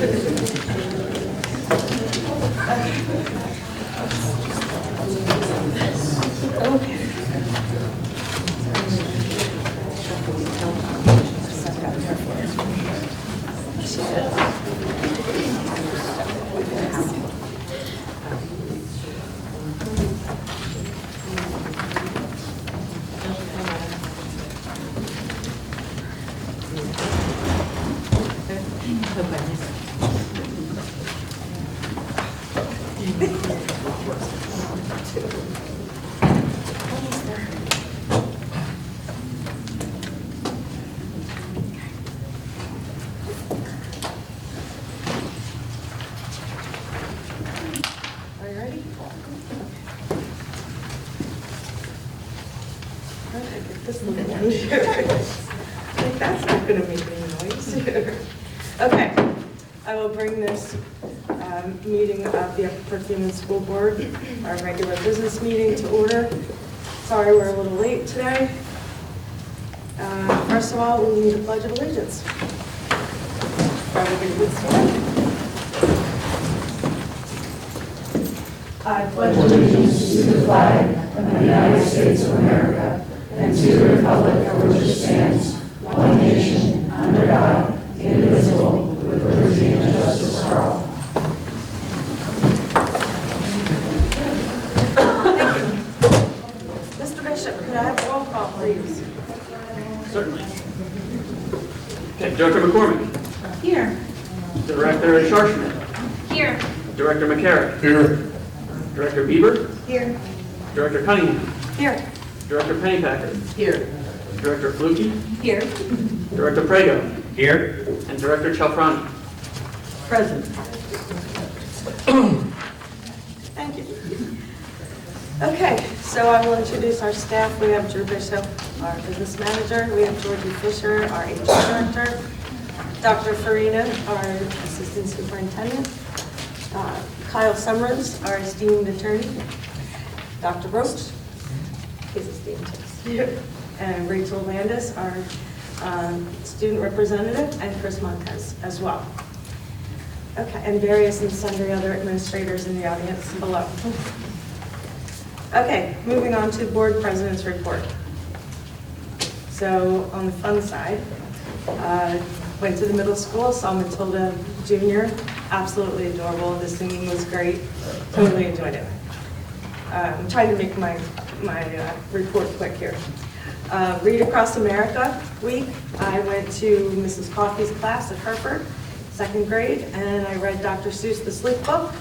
Okay. Are you ready? How did I get this little one here? Like, that's not going to make any noise. Okay, I will bring this meeting of the Upper Perkiomen School Board, our regular business meeting, to order. Sorry we're a little late today. First of all, we need a pledge of allegiance. Everybody would stand. I pledge allegiance to the flag of the United States of America and to the republic for which it stands, one nation, under God, indivisible, with liberty and justice for all. Mr. Bishop, could I have a roll call, please? Certainly. Okay, Director McCormick. Here. Director Scharschmidt. Here. Director McCarrick. Here. Director Bieber. Here. Director Cunningham. Here. Director Pennypacker. Here. Director Flukie. Here. Director Prego. Here. And Director Chalfrani. Present. Thank you. Okay, so I will introduce our staff. We have Drew Bishop, our business manager. We have Georgie Fisher, our HR director. Dr. Farina, our assistant superintendent. Kyle Summers, our esteemed attorney. Dr. Roach, his esteemed too. And Rachel Landis, our student representative, and Chris Montez as well. Okay, and various and sundry other administrators in the audience below. Okay, moving on to board president's report. So on the fun side, went to the middle school, saw Matilda Jr., absolutely adorable. The singing was great, totally enjoyed it. I'm trying to make my report quick here. Read Across America week, I went to Mrs. Coffey's class at Hereford, 2nd grade, and I read Dr. Seuss' The Sleep Book,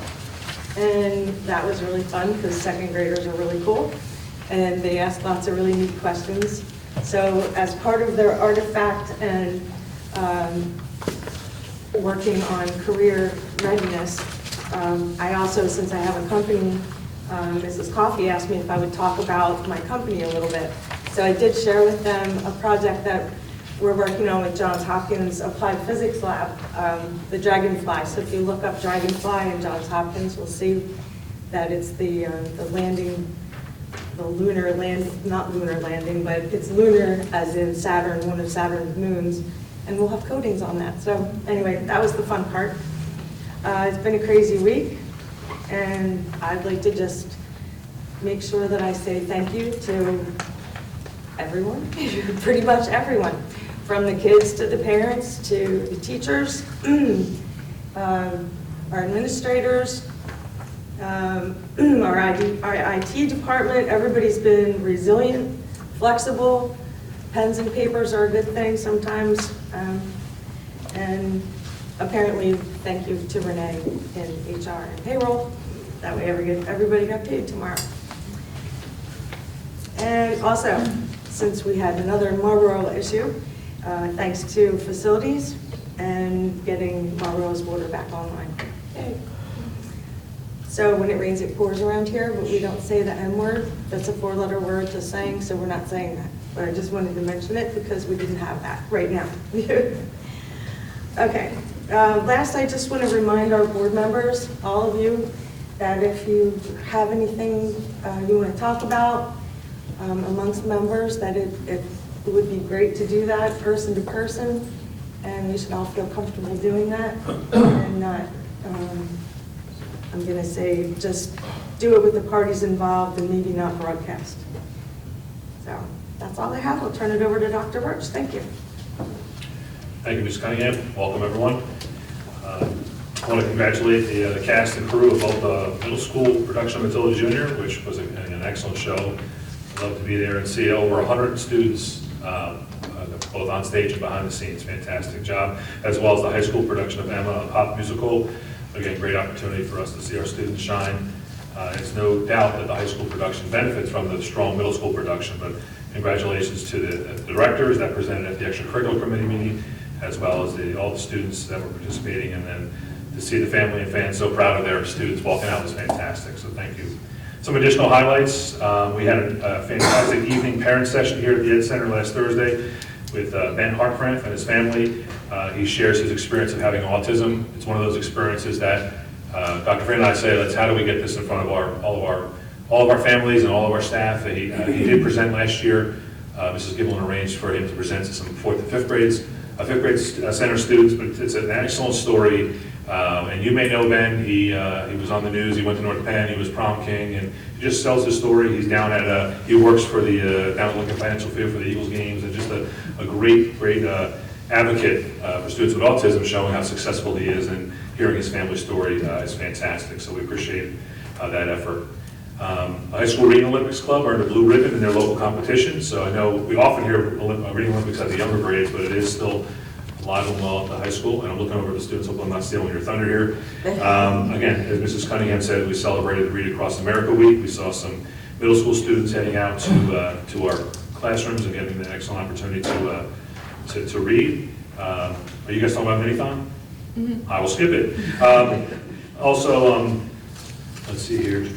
and that was really fun because 2nd graders are really cool, and they asked lots of really neat questions. So as part of their artifact and working on career readiness, I also, since I have a company, Mrs. Coffey asked me if I would talk about my company a little bit. So I did share with them a project that we're working on with Johns Hopkins Applied Physics Lab, the Dragonfly. So if you look up Dragonfly in Johns Hopkins, you'll see that it's the landing, the lunar land, not lunar landing, but it's lunar as in Saturn, one of Saturn's moons, and we'll have coatings on that. So anyway, that was the fun part. It's been a crazy week, and I'd like to just make sure that I say thank you to everyone, pretty much everyone, from the kids to the parents to the teachers, our administrators, our IT department. Everybody's been resilient, flexible. Pens and papers are a good thing sometimes. And apparently, thank you to Renee in HR and payroll. That way everybody got paid tomorrow. And also, since we had another Marlboro issue, thanks to facilities and getting Marlboro's water back online. Yay. So when it rains, it pours around here, but we don't say the M word. That's a 4-letter word to saying, so we're not saying that. But I just wanted to mention it because we didn't have that right now. Okay. Last, I just want to remind our board members, all of you, that if you have anything you want to talk about amongst members, that it would be great to do that person to person. and we should all feel comfortable doing that, and not, I'm going to say, just do it with the parties involved and maybe not broadcast. So that's all I have. I'll turn it over to Dr. Birch. Thank you. Thank you, Ms. Cunningham. Welcome, everyone. I want to congratulate the cast and crew of both the middle school production of Matilda Jr., which was an excellent show. I'd love to be there and see over 100 students, both on stage and behind the scenes. Fantastic job. As well as the high school production of Emma, a pop musical. Again, great opportunity for us to see our students shine. It's no doubt that the high school production benefits from the strong middle school production, but congratulations to the directors that presented at the extracurricular committee meeting, as well as all the students that were participating, and then to see the family and fans so proud of their students walking out was fantastic, so thank you. Some additional highlights, we had a fantastic evening parent session here at the Ed Center last Thursday with Ben Hartranft and his family. He shares his experience of having autism. It's one of those experiences that Dr. Fran and I say, how do we get this in front of all of our families and all of our staff. He did present last year. Mrs. Giblin arranged for him to present to some 4th and 5th grade center students, but it's an excellent story. And you may know Ben. He was on the news. He went to North Penn. He was prom king, and he just tells his story. He's down at he works for the down at Lincoln Financial Field for the Eagles games, and just a great advocate for students with autism, showing how successful he is, and hearing his family story is fantastic. So we appreciate that effort. High School Reading Olympics Club earned a blue ribbon in their local competition. So I know we often hear Reading Olympics at the younger grades, but it is still alive and well at the high school. And I'm looking over at the students, hope I'm not stealing your thunder here. Again, as Mrs. Cunningham said, we celebrated Read Across America Week. We saw some middle school students heading out to our classrooms and getting an excellent opportunity to read. Are you guys talking about Minithon? Mm-hmm. I will skip it. Let's see here.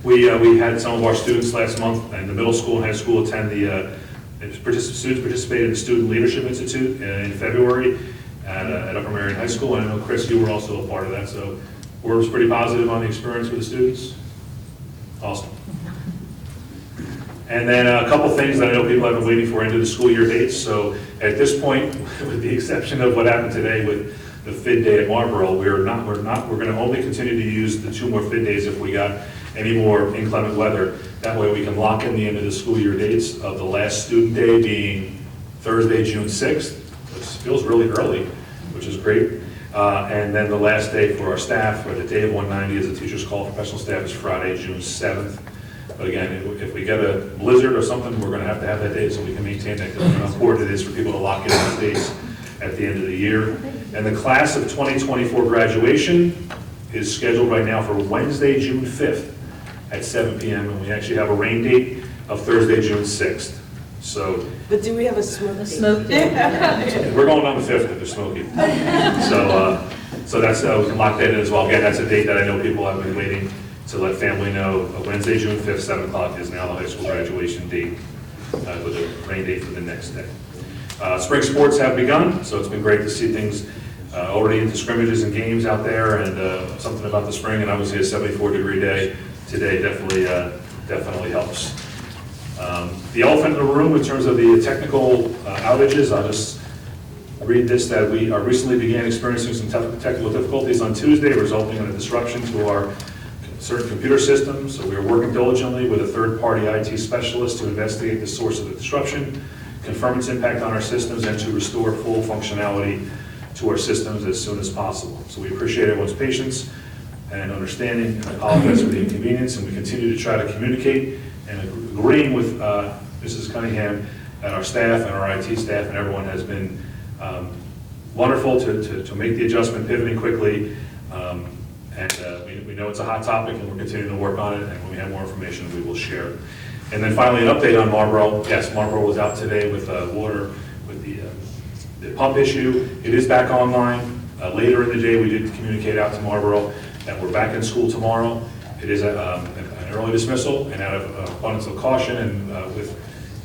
We had some of our students last month in the middle school and high school attend students participated in the Student Leadership Institute in February at Upper Marion High School. And I know, Chris, you were also a part of that, so word's pretty positive on the experience for the students. Awesome. And then a couple things that I know people have been waiting for into the school year dates. So at this point, with the exception of what happened today with the FID day at Marlboro, we're going to only continue to use the 2 more FID days if we got any more inclement weather. That way we can lock in the end of the school year dates of the last student day being Thursday, June 6th, which feels really early, which is great. And then the last day for our staff, or the day of 190 as a teacher's call for professional staff, is Friday, June 7th. But again, if we get a blizzard or something, we're going to have that day so we can maintain that, because how important it is for people to lock in those dates at the end of the year. And the class of 2024 graduation is scheduled right now for Wednesday, June 5th at 7 p.m. And we actually have a rain date of Thursday, June 6th. So, But do we have a smoke date? we're going on the 5th if they're smoky. So that's, we can lock that in as well. Again, that's a date that I know people have been waiting to let family know. Wednesday, June 5th, 7 o'clock is now the high school graduation date with a rain date for the next day. Spring sports have begun, so it's been great to see things already into scrimmages and games out there, and something about the spring, and obviously a 74-degree day today definitely helps. The elephant in the room in terms of the technical outages, I'll just read this, that we recently began experiencing some technical difficulties on Tuesday, resulting in a disruption to our certain computer systems. So we are working diligently with a third-party IT specialist to investigate the source of the disruption, confirm its impact on our systems, and to restore full functionality to our systems as soon as possible. So we appreciate everyone's patience and understanding, and apologize for the inconvenience, and we continue to try to communicate and agreeing with Mrs. Cunningham and our staff and our IT staff, and everyone has been wonderful to make the adjustment, pivoting quickly. We know it's a hot topic, and we're continuing to work on it, and when we have more information, we will share it. And then finally, an update on Marlboro. Yes, Marlboro was out today with water, with the pump issue. It is back online. Later in the day, we did communicate out to Marlboro that we're back in school tomorrow. It is an early dismissal, and out of abundance of caution, and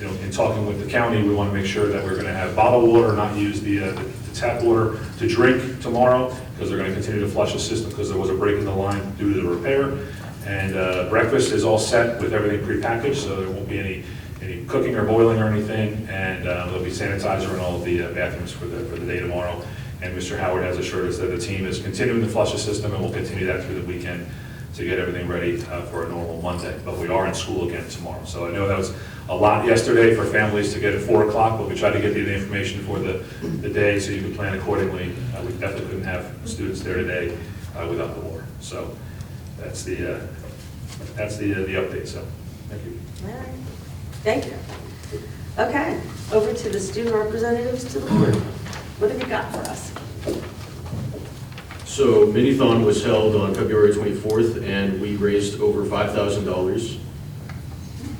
in talking with the county, we want to make sure that we're going to have bottled water, not use the tap water to drink tomorrow, because they're going to continue to flush the system because there was a break in the line due to the repair. And breakfast is all set with everything prepackaged, so there won't be any cooking or boiling or anything, and there'll be sanitizer in all of the bathrooms for the day tomorrow. And Mr. Howard has assured us that the team is continuing to flush the system and will continue that through the weekend to get everything ready for a normal Monday. But we are in school again tomorrow. So I know that was a lot yesterday for families to get at 4 o'clock, but we tried to get you the information for the day so you could plan accordingly. We definitely couldn't have students there today without the water. So that's the update. So thank you. All right. Thank you. Okay, over to the student representatives to the board. What have you got for us? So Minithon was held on February 24th, and we raised over $5,000.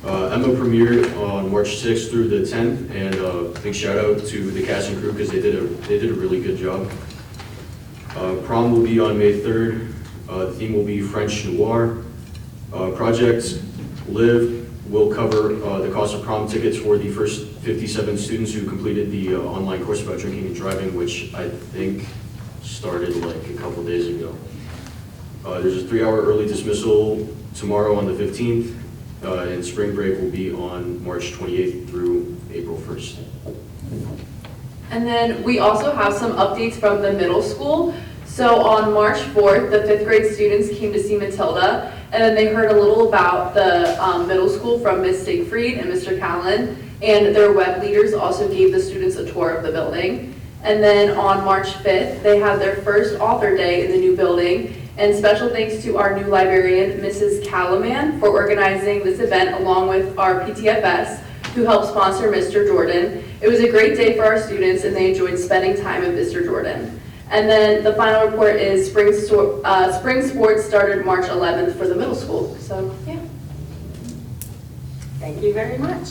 Emma premiered on March 6th through the 10th, and big shout out to the cast and crew because they did a really good job. Prom will be on May 3rd. The theme will be French Noir. Project Live will cover the cost of prom tickets for the first 57 students who completed the online course about drinking and driving, which I think started like a couple days ago. There's a 3-hour early dismissal tomorrow on the 15th, and spring break will be on March 28th through April 1st. And then we also have some updates from the middle school. So on March 4th, the 5th grade students came to see Matilda, and then they heard a little about the middle school from Ms. Siegfried and Mr. Callan, and their web leaders also gave the students a tour of the building. And then on March 5th, they had their first author day in the new building, and special thanks to our new librarian, Mrs. Calaman, for organizing this event along with our PTFS, who helped sponsor Mr. Jordan. It was a great day for our students, and they enjoyed spending time with Mr. Jordan. And then the final report is spring sports started March 11th for the middle school. So, yeah. Thank you very much.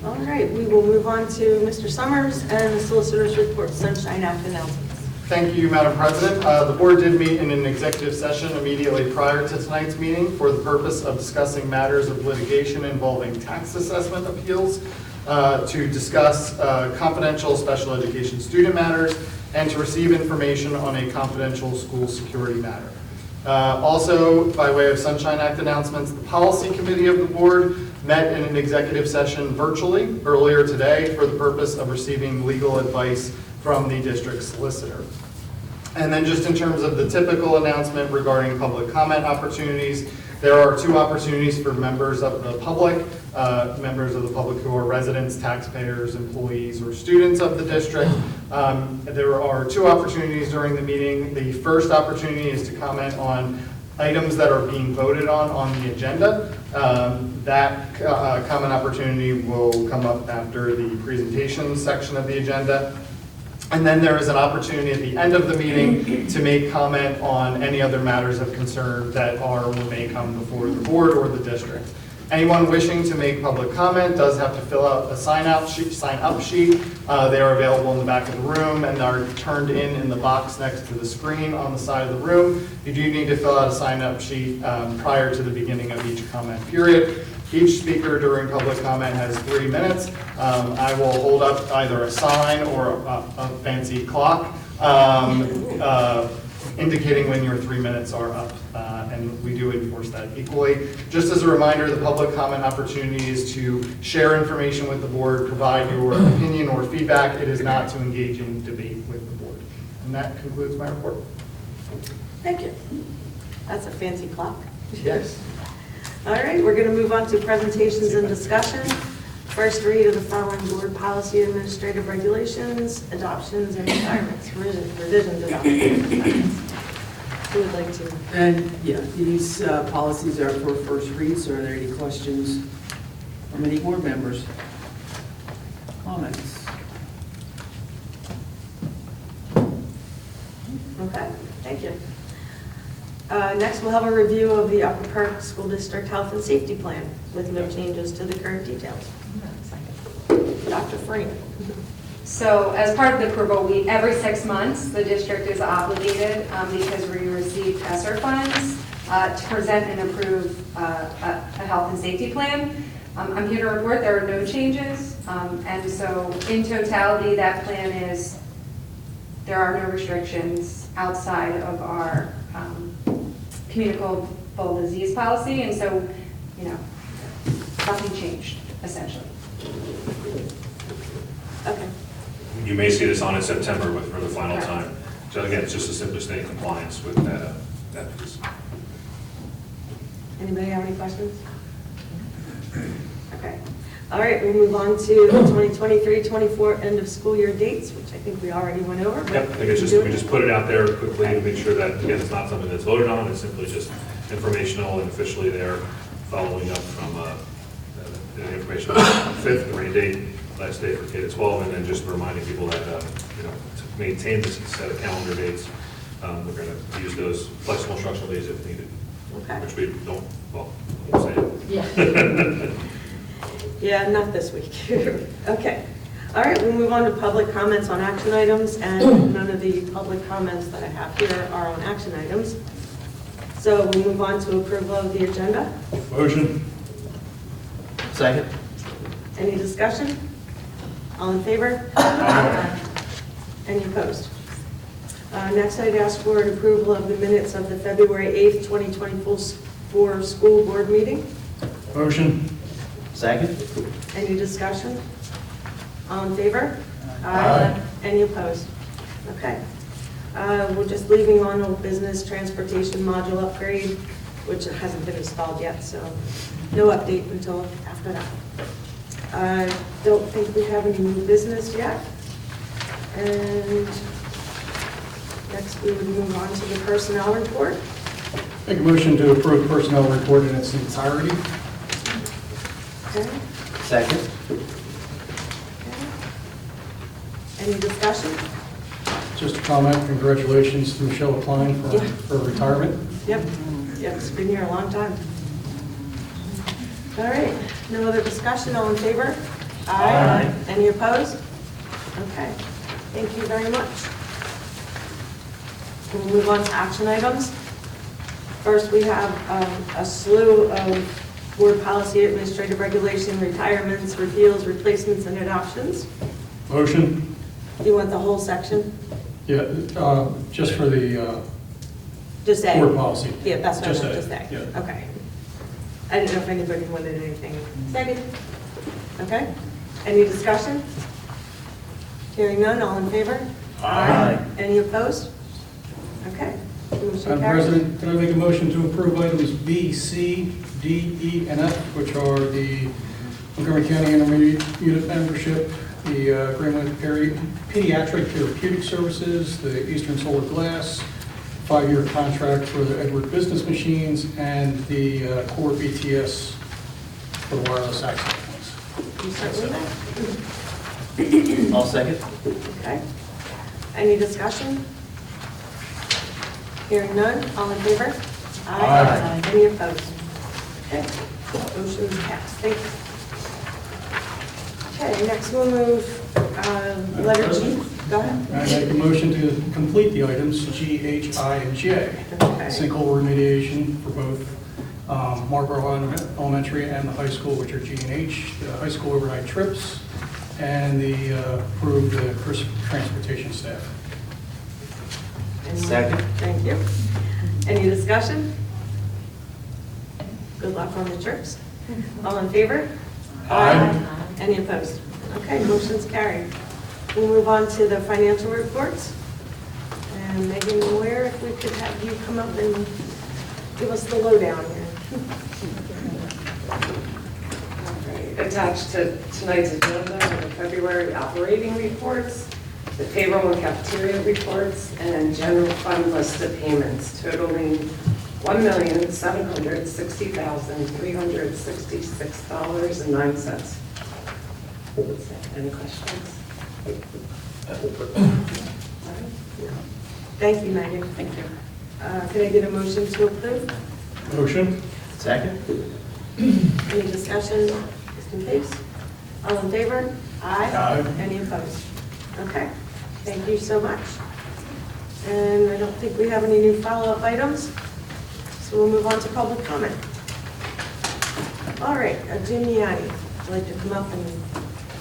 All right, we will move on to Mr. Summers and the solicitor's report, Sunshine Act announcements. Thank you, Madam President. The board did meet in an executive session immediately prior to tonight's meeting for the purpose of discussing matters of litigation involving tax assessment appeals, to discuss confidential special education student matters, and to receive information on a confidential school security matter. Also, by way of Sunshine Act announcements, the policy committee of the board met in an executive session virtually earlier today for the purpose of receiving legal advice from the district solicitor. And then just in terms of the typical announcement regarding public comment opportunities, there are 2 opportunities for members of the public who are residents, taxpayers, employees, or students of the district. There are 2 opportunities during the meeting. The first opportunity is to comment on items that are being voted on the agenda. That comment opportunity will come up after the presentation section of the agenda. And then there is an opportunity at the end of the meeting to make comment on any other matters of concern that are or may come before the board or the district. Anyone wishing to make public comment does have to fill out a sign-up sheet. They are available in the back of the room and are turned in the box next to the screen on the side of the room. You do need to fill out a sign-up sheet prior to the beginning of each comment period. Each speaker during public comment has 3 minutes. I will hold up either a sign or a fancy clock indicating when your 3 minutes are up, and we do enforce that equally. Just as a reminder, the public comment opportunity is to share information with the board, provide your opinion or feedback. It is not to engage in debate with the board. And that concludes my report. Thank you. That's a fancy clock. Yes. All right, we're going to move on to presentations and discussion. First read of the following board policy administrative regulations, adoptions and requirements, revisions, adoptions, and requirements. Who would like to? And yeah, these policies are for first reads. Are there any questions from any board members? Comments? Okay, thank you. Next, we'll have a review of the Upper Park School District Health and Safety Plan with no changes to the current details. Dr. Freeman. So as part of the approval, every 6 months, the district is obligated, because we receive ESSER funds, to present and approve a health and safety plan. I'm here to report there are no changes. And so in totality, that plan is, there are no restrictions outside of our communicable disease policy. And so, nothing changed. essentially. Okay. You may see this on in September for the final Okay. time. So again, it's just to simply stay in compliance with that piece. Anybody have any questions? Okay. All right, we'll move on to the 2023-24 end of school year dates, which I think we already went over. but Yep, I think it's just, we just put it out there quickly to make sure that, again, it's not something that's voted on, it's simply just informational and officially there, following up from the information on the 5th, the rain date, last day for K-12, and then just reminding people that, you know, to maintain this set of calendar dates, we're going to use those flexible instructional days if needed, Okay. which we don't, well, I won't say it. Yeah, not this week. Okay. All right, we'll move on to public comments on action items, and none of the public comments that I have here are on action items. So we'll move on to approval of the agenda. Motion. Second. Any discussion? All in favor? Any opposed? Next, I'd ask for an approval of the minutes of the February 8th, 2024 school board meeting. Motion. Second. Any discussion? All in favor? Aye. Any opposed? Okay. We're just leaving on old business transportation module upgrade, which hasn't been installed yet, so no update until after that. I don't think we have any new business yet. And next, we would move on to the personnel report. Make a motion to approve personnel report in its entirety. Okay. Second. Any discussion? Just a comment, congratulations to Michelle Klein Yeah. for retirement. Yep, it's been here a long time. All right, no other discussion, all in favor? Aye. Any opposed? Okay, thank you very much. We'll move on to action items. First, we have a slew of board policy, administrative regulation, retirements, repeals, replacements, and adoptions. Motion? You want the whole section? Yeah, just for the Just A? board policy. Yeah, that's what I Just meant, A, just A. yeah. Okay. I didn't know if anybody wanted anything. Second. Okay. Any discussion? Hearing none, all in favor? Aye. Any opposed? Okay. Motion Madam carries. President, can I make a motion to approve items B, C, D, E, and F, which are the Montgomery County Intermediate Unit membership, the agreement with Pediatric Therapeutic Services, the Eastern Solar Glass, 5-year contract for the Edward Business Machines, and the core BTS for the wireless access points. You certainly may. I'll second. Okay. Any discussion? Hearing none, all in favor? Aye. Any opposed? Okay. Motion is passed. Thank you. Okay, next we'll move letter G. Go ahead. I make a motion to complete the items G, H, I, and J. Okay. Sinkhole remediation for both Marlboro Elementary and the high school, which are G and H, the high school overnight trips, and the approved transportation staff. Anyone? Second. Thank you. Any discussion? Good luck on the trips. All in favor? Aye. Any opposed? Okay, motion's carried. We'll move on to the financial reports. And Megan Ware, if we could have you come up and give us the lowdown here. Attached to tonight's agenda are the February operating reports, the payroll and cafeteria reports, and general fund list of payments totaling $1,760,366.09. Any questions? Thank you, Megan. Thank you. Can I get a motion to approve? Motion? Second. Any discussion? Just in case. All in favor? Aye. Any opposed? Okay, thank you so much. And I don't think we have any new follow-up items, so we'll move on to public comment. All right, Jim Niani, would you like to come up and,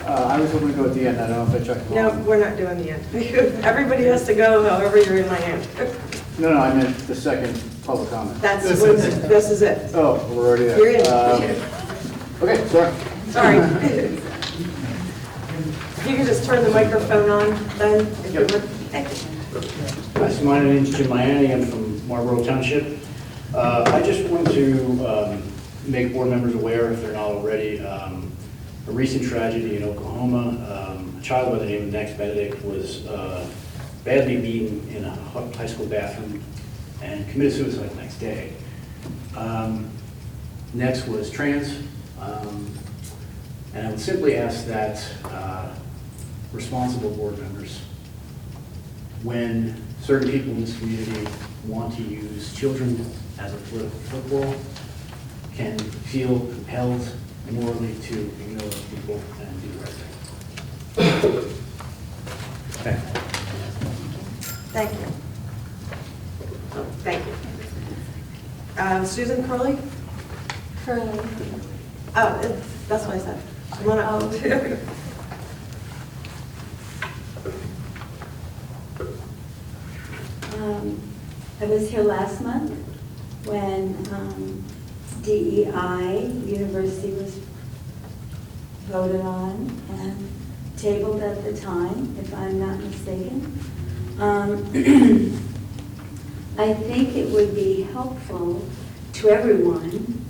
I was hoping to go at the end, I don't know if I checked. no, we're not doing the end. Everybody has to go however you're in my hand. No, I meant the second public comment. This is it. Oh, we're already there. You're in. Okay, sorry. Sorry. If you could just turn the microphone on, then, if you Yep. would. Thank you. Yes, my name is Jim Miami, I'm from Marlboro Township. I just want to make board members aware, if they're not already, a recent tragedy in Oklahoma. A child by the name of Next Benedict was badly beaten in a high school bathroom and committed suicide the next day. Next was trans, and I would simply ask that responsible board members, when certain people in this community want to use children as a political football, can feel compelled morally to ignore people and do the right thing. Thank you. Thank you. Oh, thank you. Susan Curley? Curly. Oh, that's what I said. Come on up. I was here last month when DEI University was voted on and tabled at the time, if I'm not mistaken. I think it would be helpful to everyone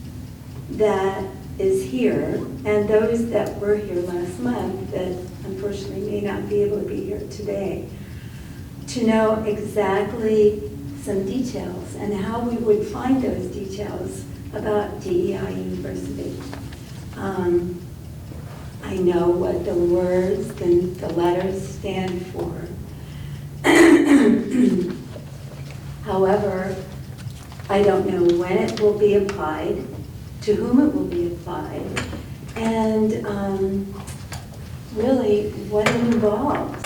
that is here and those that were here last month that unfortunately may not be able to be here today, to know exactly some details and how we would find those details about DEI University. I know what the words and the letters stand for. However, I don't know when it will be applied, to whom it will be applied, and really what it involves.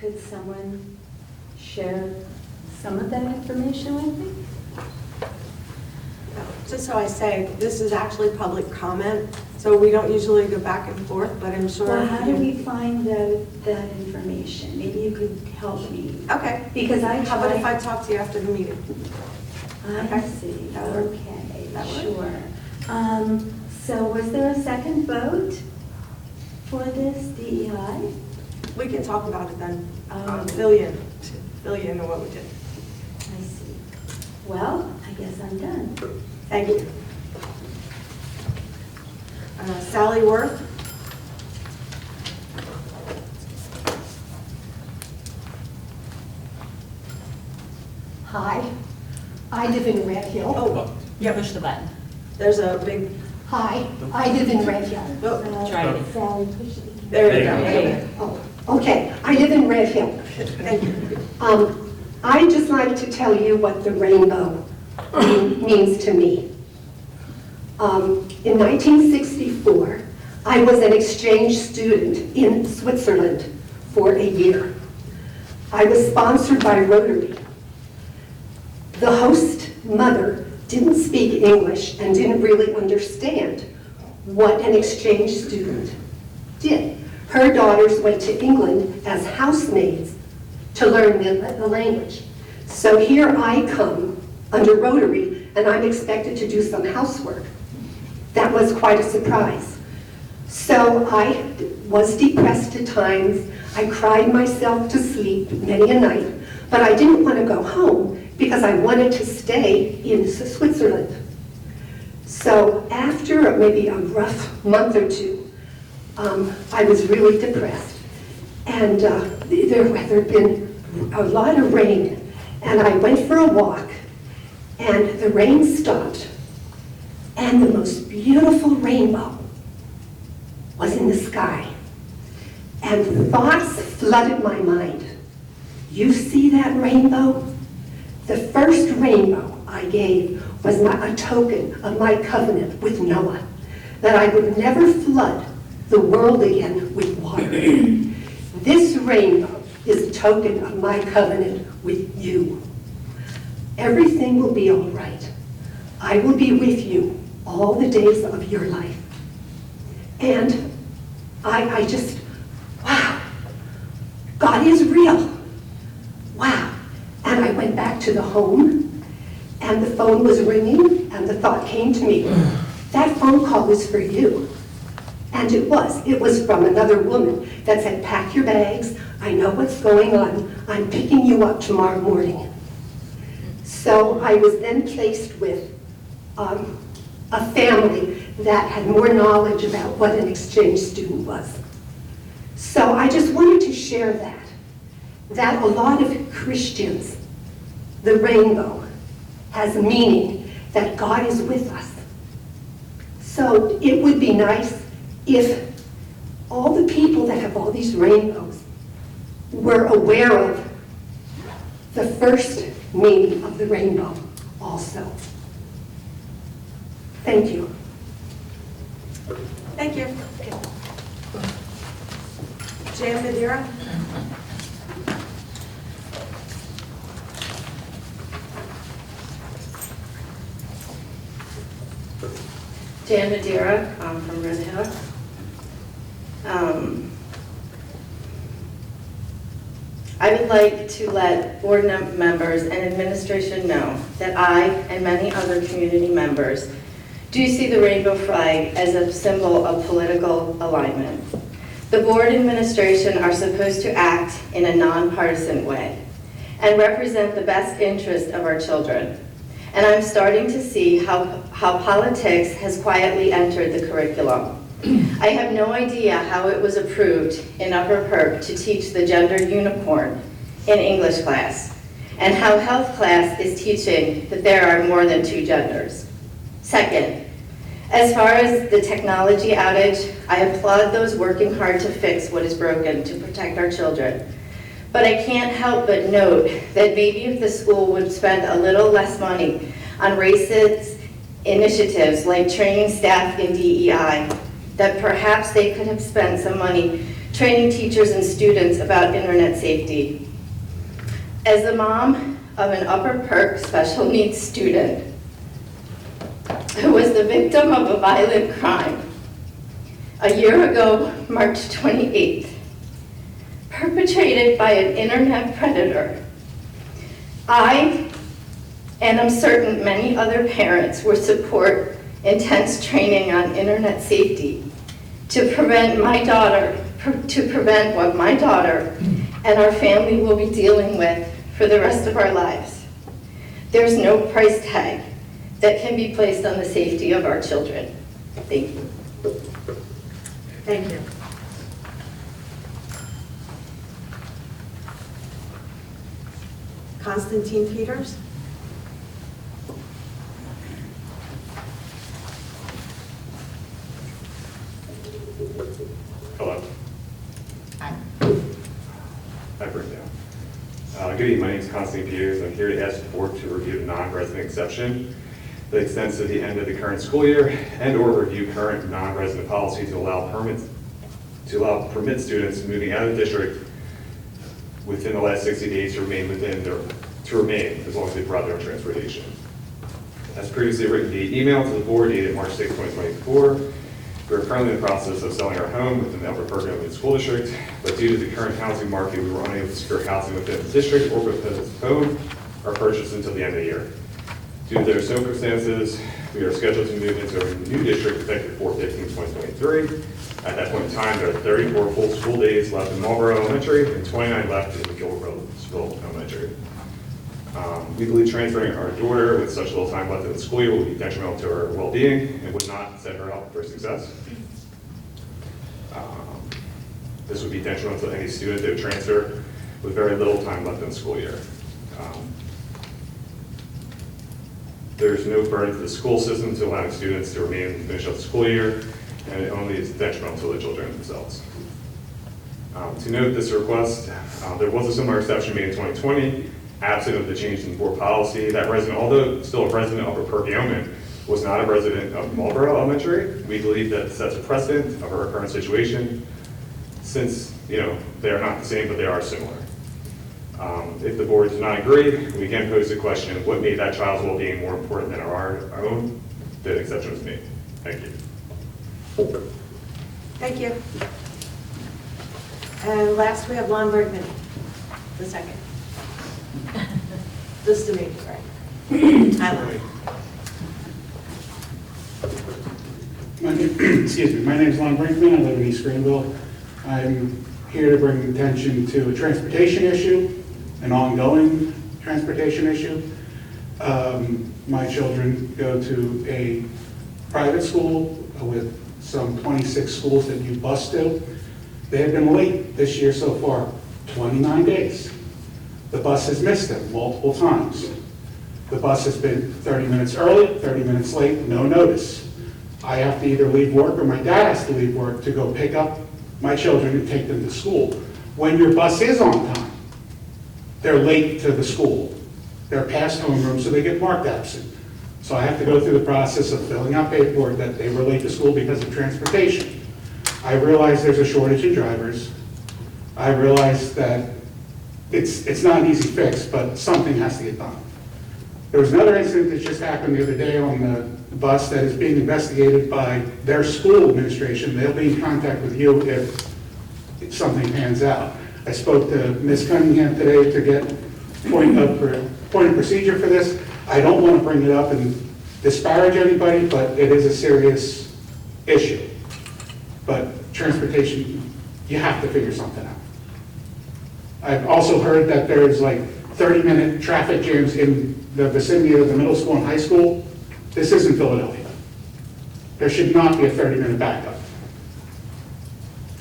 Could someone share some of that information with me? Just so I say, this is actually public comment, so we don't usually go back and forth, but I'm sure. Well, how do we find that information? Maybe you could help me. Okay. Because I How about if I tried. talk to you after the meeting? I Okay. see, That work? okay, That work? sure. So was there a second vote for this DEI? We can talk about it then. Oh. Fill you in on what we did. I see. Well, I guess I'm done. Thank you. Sally Worth? Hi, I live in Red Hill. Oh, yeah. Push the button. There's a big, Hi, I live in Red Hill. Try it. Sally, push it. there you go. Oh, okay, I live in Red Hill. Thank you. I'd just like to tell you what the rainbow means to me. In 1964, I was an exchange student in Switzerland for a year. I was sponsored by Rotary. The host mother didn't speak English and didn't really understand what an exchange student did. Her daughters went to England as housemaids to learn the language. So here I come under Rotary and I'm expected to do some housework. That was quite a surprise. So I was depressed at times. I cried myself to sleep many a night, but I didn't want to go home because I wanted to stay in Switzerland. So after maybe a rough month or two, I was really depressed. And there had been a lot of rain, and I went for a walk, and the rain stopped, and the most beautiful rainbow was in the sky. And thoughts flooded my mind. You see that rainbow? The first rainbow I gave was a token of my covenant with Noah, that I would never flood the world again with water. This rainbow is a token of my covenant with you. Everything will be all right. I will be with you all the days of your life. And I just, wow, God is real. Wow. And I went back to the home, and the phone was ringing, and the thought came to me that phone call was for you. And it was. It was from another woman that said, pack your bags. I know what's going on. I'm picking you up tomorrow morning. So I was then placed with a family that had more knowledge about what an exchange student was. So I just wanted to share that a lot of Christians, the rainbow has meaning that God is with us. So it would be nice if all the people that have all these rainbows were aware of the first meaning of the rainbow also. Thank you. Thank you. Jan Madeira? Jan Madeira, I'm from Red Hill. I would like to let board members and administration know that I and many other community members do see the rainbow flag as a symbol of political alignment. The board and administration are supposed to act in a nonpartisan way and represent the best interest of our children. And I'm starting to see how politics has quietly entered the curriculum. I have no idea how it was approved in Upper Perk to teach the gender unicorn in English class, and how health class is teaching that there are more than 2 genders. Second, as far as the technology outage, I applaud those working hard to fix what is broken to protect our children. But I can't help but note that maybe if the school would spend a little less money on racist initiatives like training staff in DEI, that perhaps they could have spent some money training teachers and students about internet safety. As the mom of an Upper Perk special needs student who was the victim of a violent crime a year ago, March 28th, perpetrated by an internet predator, I, and I'm certain many other parents, will support intense training on internet safety to prevent what my daughter and our family will be dealing with for the rest of our lives. There's no price tag that can be placed on the safety of our children. Thank you. Thank you. Constantine Peters? Hello. Hi, Brenda. Good evening. My name is Constantine Peters. I'm here to ask the board to review the non-resident exception that extends to the end of the current school year and/or review current non-resident policy to allow permit students moving out of the district within the last 60 days to remain as long as they brought their own transportation. As previously written via email to the board dated March 6, 2024, we are currently in the process of selling our home within the Upper Perk Union School District, but due to the current housing market, we were unable to secure housing within the district or postpone our purchase until the end of the year. Due to their circumstances, we are scheduled to move into a new district effective 4/15/2023. At that point in time, there are 34 full school days left in Marlboro Elementary and 29 left in Gilbertville Elementary. We believe transferring our daughter with such little time left in the school year will be detrimental to her well-being and would not set her up for success. This would be detrimental to any student that would transfer with very little time left in the school year. There's no burden to the school system to allowing students to remain and finish up the school year, and it only is detrimental to the children themselves. To note this request, there was a similar exception made in 2020, absent of the change in board policy. That resident, although still a resident of Upper Perk Yeoman, was not a resident of Marlboro Elementary. We believe that sets a precedent of our current situation, since they are not the same, but they are similar. If the board does not agree, we can pose the question, what made that child's well-being more important than our own? The exception was made. Thank you. Thank you. And last, we have Lon Bergman, the second. Just to make it right. Hi, Lon. Excuse me, my name is Lon Brinkman, I live in East Greenville. I'm here to bring attention to a transportation issue, an ongoing transportation issue. My children go to a private school with some 26 schools that you bus to. They have been late this year so far, 29 days. The bus has missed them multiple times. The bus has been 30 minutes early, 30 minutes late, no notice. I have to either leave work or my dad has to leave work to go pick up my children and take them to school. When your bus is on time, they're late to the school. They're past homeroom, so they get marked absent. So I have to go through the process of filling out paperwork that they were late to school because of transportation. I realize there's a shortage in drivers. I realize that it's not an easy fix, but something has to get done. There was another incident that just happened the other day on the bus that is being investigated by their school administration. They'll be in contact with you if something pans out. I spoke to Ms. Cunningham today to get point of procedure for this. I don't want to bring it up and disparage anybody, but it is a serious issue. But transportation, you have to figure something out. I've also heard that there's like 30-minute traffic jams in the vicinity of the middle school and high school. This isn't Philadelphia. There should not be a 30-minute backup.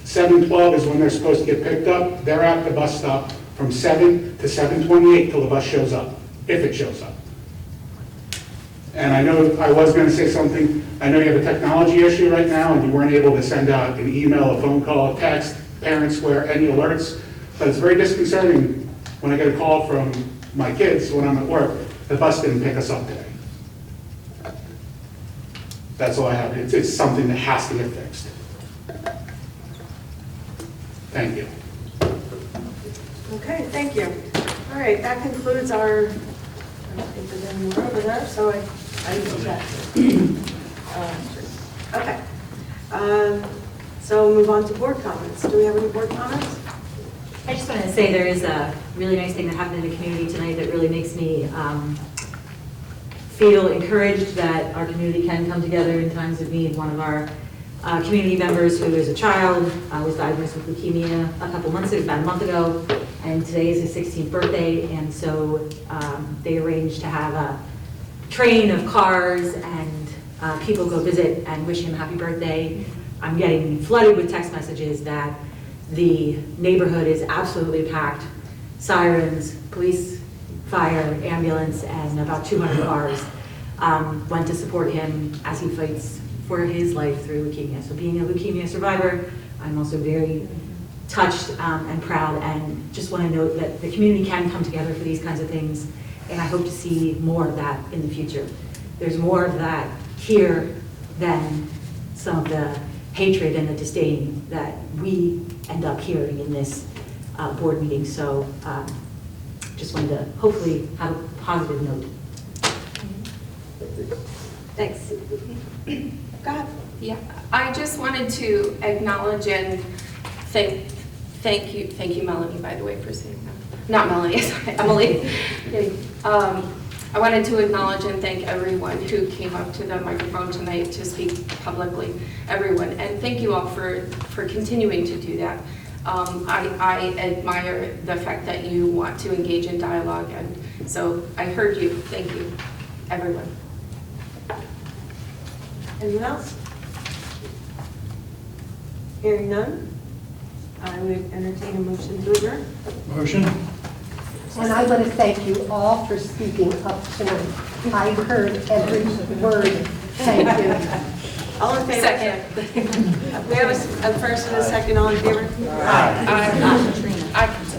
7:12 is when they're supposed to get picked up. They're at the bus stop from 7 to 7:28 till the bus shows up, if it shows up. And I know I was going to say something. I know you have a technology issue right now and you weren't able to send out an email, a phone call, a text, Parent Square, any alerts. But it's very disconcerting when I get a call from my kids when I'm at work. The bus didn't pick us up today. That's all I have. It's something that has to get fixed. Thank you. Okay, thank you. All right, that concludes our, I don't think there's any more over there, so I need to check. Okay. So we'll move on to board comments. Do we have any board comments? I just want to say there is a really nice thing that happened in the community tonight that really makes me feel encouraged that our community can come together in times of need. One of our community members who is a child was diagnosed with leukemia about a month ago, and today is his 16th birthday, and so they arranged to have a train of cars and people go visit and wish him happy birthday. I'm getting flooded with text messages that the neighborhood is absolutely packed. Sirens, police, fire, ambulance, and about 200 cars went to support him as he fights for his life through leukemia. So being a leukemia survivor, I'm also very touched and proud, and just want to note that the community can come together for these kinds of things, and I hope to see more of that in the future. There's more of that here than some of the hatred and the disdain that we end up hearing in this board meeting. So just wanted to hopefully have a positive note. Thanks. Go ahead. Yeah, I just wanted to acknowledge and thank you, Melanie, by the way, for saying that. Not Melanie, sorry, Emily. I wanted to acknowledge and thank everyone who came up to the microphone tonight to speak publicly, everyone. And thank you all for continuing to do that. I admire the fact that you want to engage in dialogue, and so I heard you. Thank you, everyone. Anyone else? Hearing none, I would entertain a motion to adjourn. Motion. And I want to thank you all for speaking up tonight. I heard every word. Thank you. All in favor? Second. We have a first and a second, all in favor? Aye.